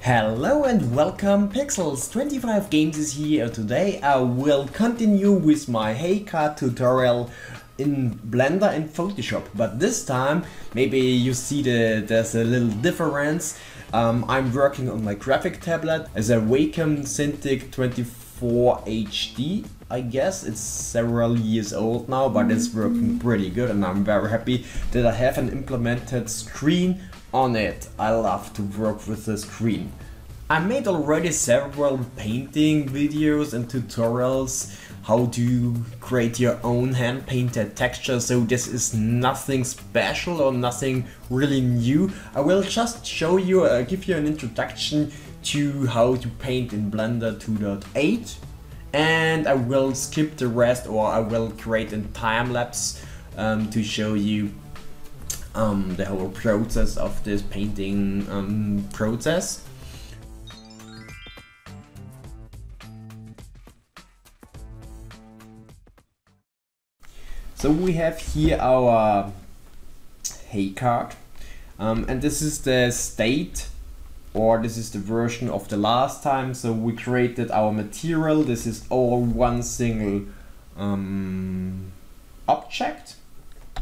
Hello and welcome, Pixels 25 Games is here. Today I will continue with my Hey Card tutorial in Blender and Photoshop, but this time maybe you see there's a little difference. I'm working on my graphic tablet as a Wacom Cintiq 24 HD. I guess it's several years old now, but it's working pretty good and I'm very happy that I have an implemented screen on it. I love to work with the screen. I made already several painting videos and tutorials how to create your own hand painted texture, so this is nothing special or nothing really new. I will just show you, give you an introduction to how to paint in Blender 2.8, and I will skip the rest, or I will create a time lapse to show you the whole process of this painting process. So we have here our Hey card, and this is the state, or this is the version of the last time. So we created our material. This is all one single object.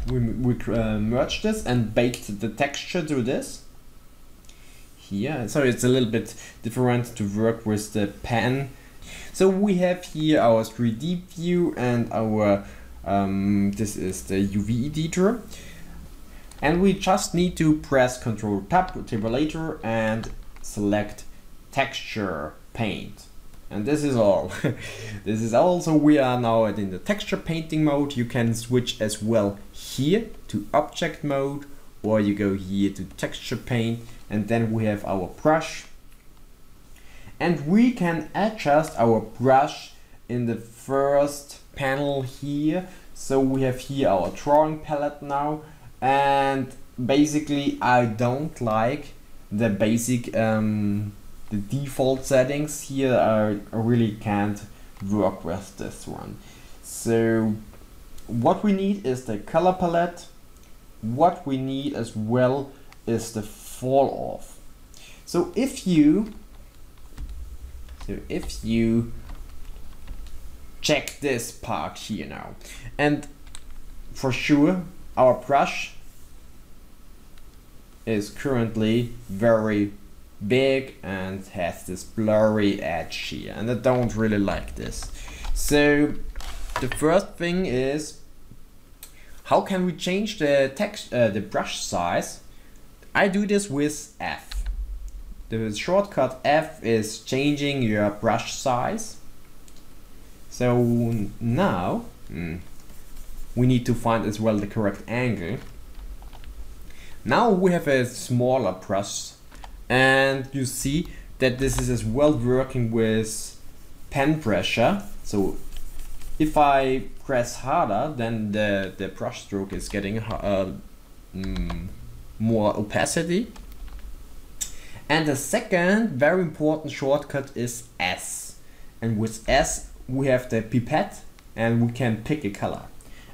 We merged this and baked the texture to this here. So it's a little bit different to work with the pen. So we have here our 3D view and our this is the UV editor, and we just need to press Ctrl Tab tabulator and select texture paint, and this is all. This is all. So we are now in the texture painting mode. You can switch as well here to object mode, or you go here to texture paint, and then we have our brush, and we can adjust our brush in the first panel here. So we have here our drawing palette now, and basically I don't like the basic the default settings here. I really can't work with this one. So what we need is the color palette. What we need as well is the fall off. So if you check this part here now, and for sure our brush is currently very big and has this blurry edge here, and I don't really like this. So the first thing is, how can we change the text, the brush size? I do this with F. The shortcut F is changing your brush size. So now we need to find as well the correct angle. Now we have a smaller brush, and you see that this is as well working with pen pressure. So if I press harder, then the brush stroke is getting more opacity. And the second very important shortcut is S, and with S we have the pipette, and we can pick a color,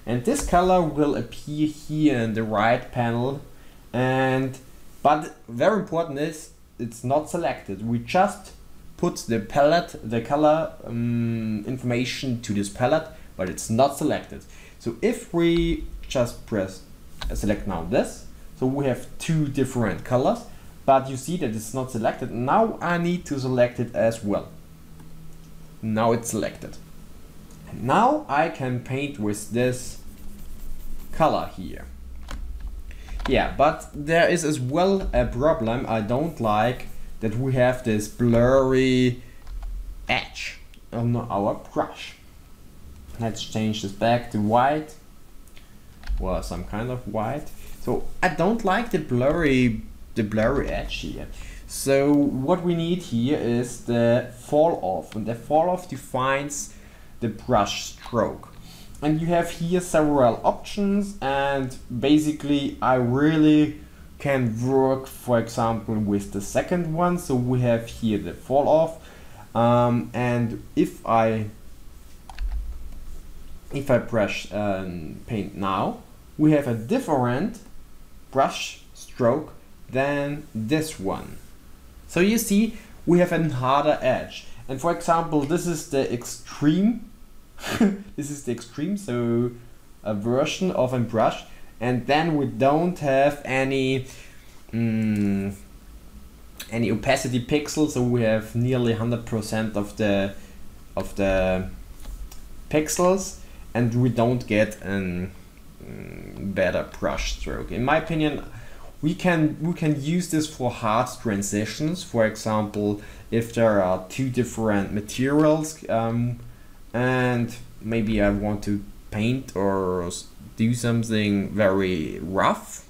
and this color will appear here in the right panel. And but very important is it's not selected. We just put the palette, the color information to this palette, but it's not selected. So if we just press select now this, so we have two different colors, but you see that it's not selected. Now I need to select it as well. Now it's selected. Now I can paint with this color here. Yeah, but there is as well a problem. I don't like that we have this blurry edge on our brush. Let's change this back to white, or some kind of white. So I don't like the blurry edge here. So what we need here is the fall off, and the fall off defines the brush stroke. And you have here several options, and basically I really can work, for example, with the second one. So we have here the fall off, and if I brush paint now, we have a different brush stroke than this one. So you see we have a harder edge, and for example this is the extreme this is the extreme, so a version of a brush, and then we don't have any opacity pixels, so we have nearly 100% of the pixels, and we don't get a better brush stroke. In my opinion, we can use this for hard transitions. For example, if there are two different materials and maybe I want to paint or do something very rough.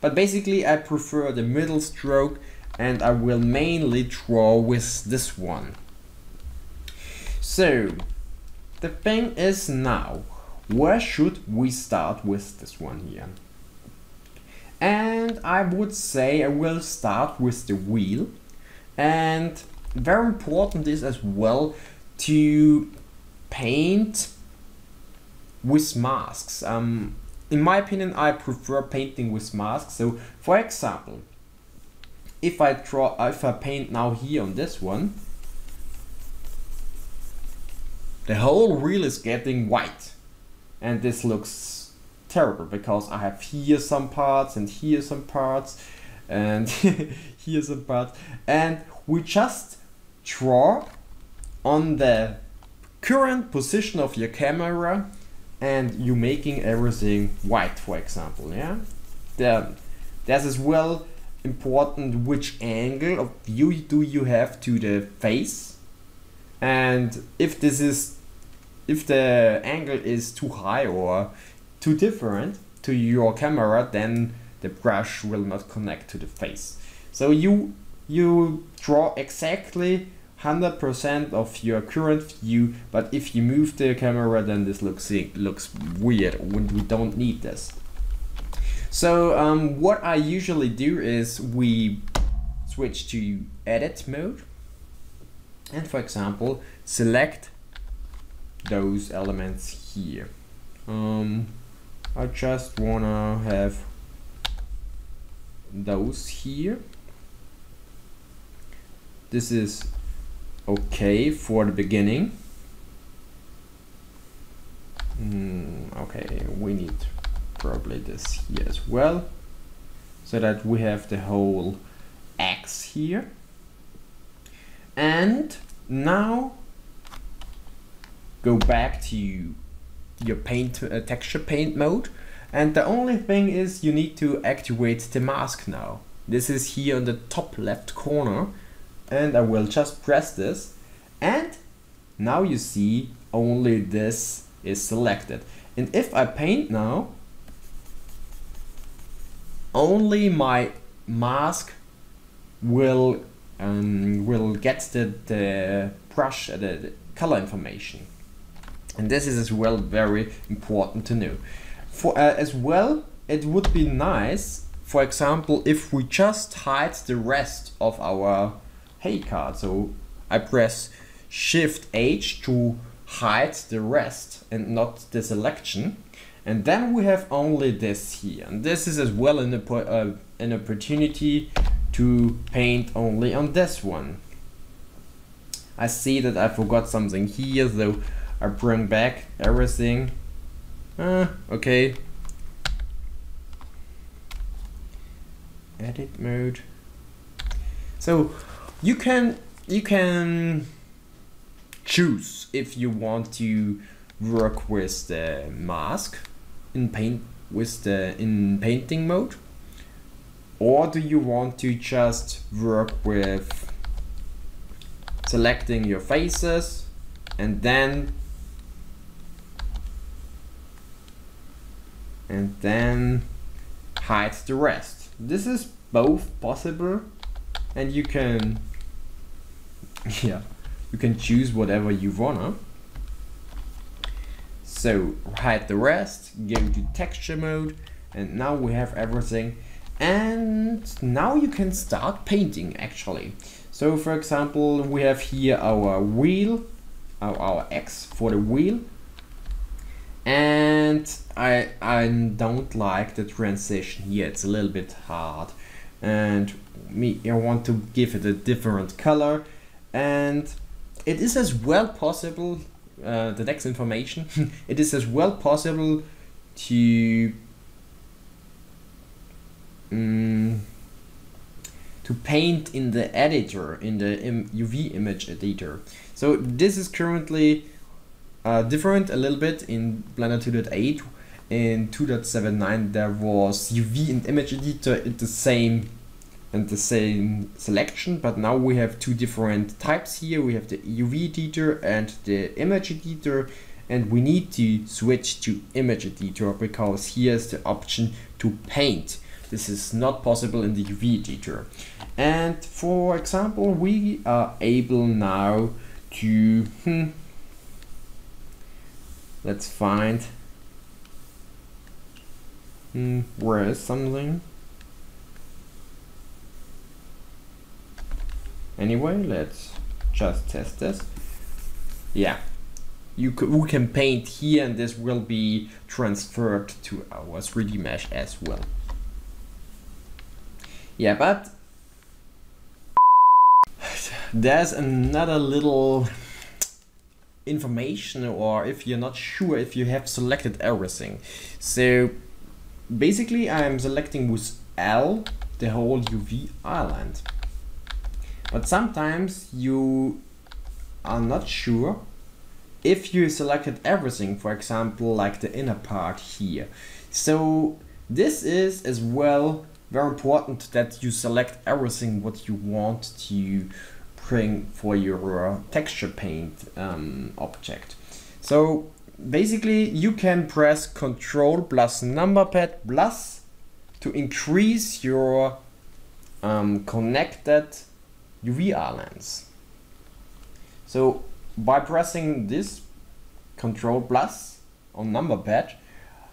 But basically I prefer the middle stroke, and I will mainly draw with this one. So the thing is now, where should we start with this one here? And I would say I will start with the wheel, and very important is as well to paint with masks. In my opinion, I prefer painting with masks. So for example, if I paint now here on this one, the whole wheel is getting white, and this looks terrible because I have here some parts and here some parts and here some parts, and we just draw on the current position of your camera, and you making everything white, for example. Yeah, there's as well important which angle of view do you have to the face, and if the angle is too high or too different to your camera, then the brush will not connect to the face. So you draw exactly 100% of your current view, but if you move the camera, then this looks weird when we don't need this. So what I usually do is we switch to edit mode, and for example select those elements here. I just wanna have those here. This is okay for the beginning. Okay, we need probably this here as well, so that we have the whole X here. And now go back to your paint texture paint mode, and the only thing is you need to activate the mask now. This is here on the top left corner, and I will just press this, and now you see only this is selected. And if I paint now, only my mask will get the brush, the color information. And this is as well very important to know. For as well, it would be nice, for example, if we just hide the rest of our hey card. So I press Shift H to hide the rest and not the selection, and then we have only this here. And this is as well an opportunity to paint only on this one. I see that I forgot something here, so I bring back everything. Okay. Edit mode. So you can choose if you want to work with the mask in painting mode, or do you want to just work with selecting your faces and then hide the rest. This is both possible, and you can choose whatever you wanna. So hide the rest, go to texture mode, and now we have everything, and now you can start painting actually. So for example, we have here our wheel, our X for the wheel, and I don't like the transition here, it's a little bit hard. and I want to give it a different color, and it is as well possible, the next information, it is as well possible to paint in the editor, in the UV image editor. So this is currently different a little bit in Blender 2.8. In 2.79 there was UV and image editor in the same selection, but now we have two different types here. We have the UV editor and the image editor, and we need to switch to image editor because here's the option to paint. This is not possible in the UV editor. And for example, we are able now to let's find where is something. Anyway, let's just test this. Yeah, we can paint here, and this will be transferred to our 3D mesh as well. Yeah, but there's another little information, or if you're not sure if you have selected everything. So basically I'm selecting with L the whole UV island. But sometimes you are not sure if you selected everything, for example, like the inner part here. So this is as well very important that you select everything what you want to bring for your texture paint object. So basically you can press Ctrl plus number pad plus to increase your connected UV islands. So by pressing this Ctrl plus on number pad,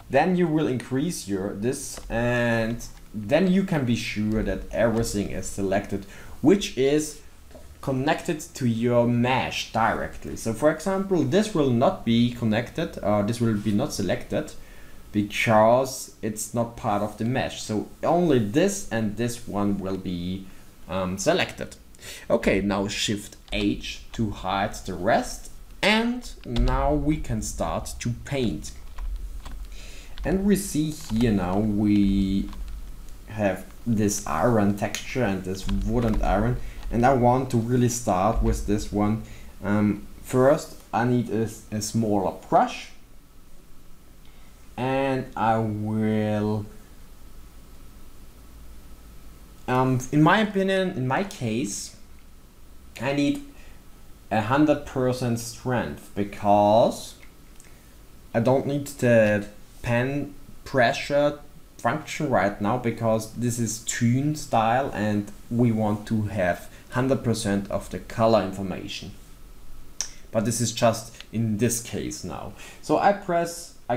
then you will increase this, and then you can be sure that everything is selected which is connected to your mesh directly. So for example, this will not be connected, this will be not selected because it's not part of the mesh. So only this and this one will be selected. Okay, now Shift H to hide the rest, and now we can start to paint. And we see here now we have this iron texture and this wooden iron, and I want to really start with this one. First I need a smaller brush, and I will in my opinion, in my case, I need 100% strength because I don't need the pen pressure function right now, because this is toon style and we want to have 100% of the color information. But this is just in this case now. So I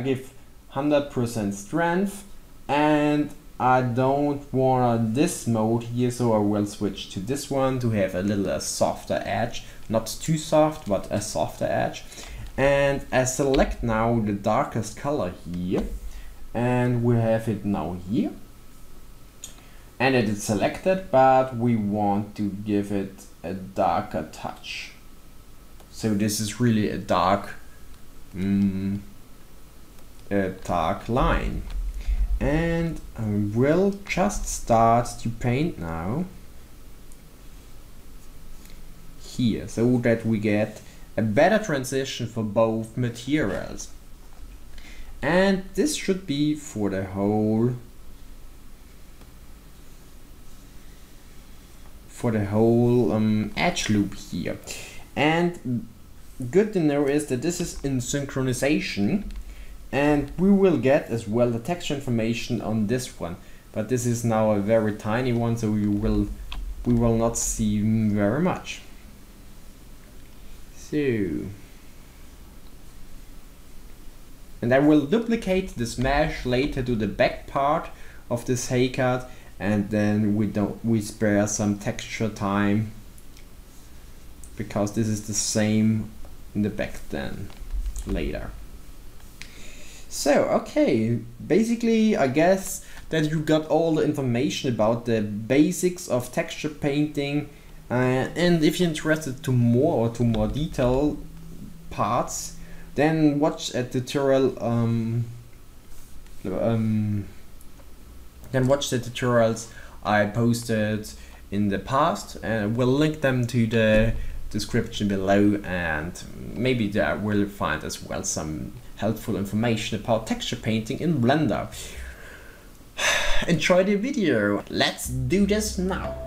give 100% strength, and I don't want this mode here, so I will switch to this one to have a little softer edge, not too soft, but a softer edge. And I select now the darkest color here, and we have it now here, and it is selected, but we want to give it a darker touch. So this is really a dark line. And I will just start to paint now here, so that we get a better transition for both materials. And this should be for the whole edge loop here. And good to know is that this is in synchronization, and we will get as well the texture information on this one, but this is now a very tiny one, so we will not see very much. So, and I will duplicate this mesh later to the back part of this haircut, and then we spare some texture time, because this is the same in the back then later. So okay, basically I guess that you got all the information about the basics of texture painting, and if you're interested to more detailed parts, then watch a tutorial. Then watch the tutorials I posted in the past, and we'll link them to the description below, and maybe there will find as well some helpful information about texture painting in Blender. Enjoy the video. Let's do this now.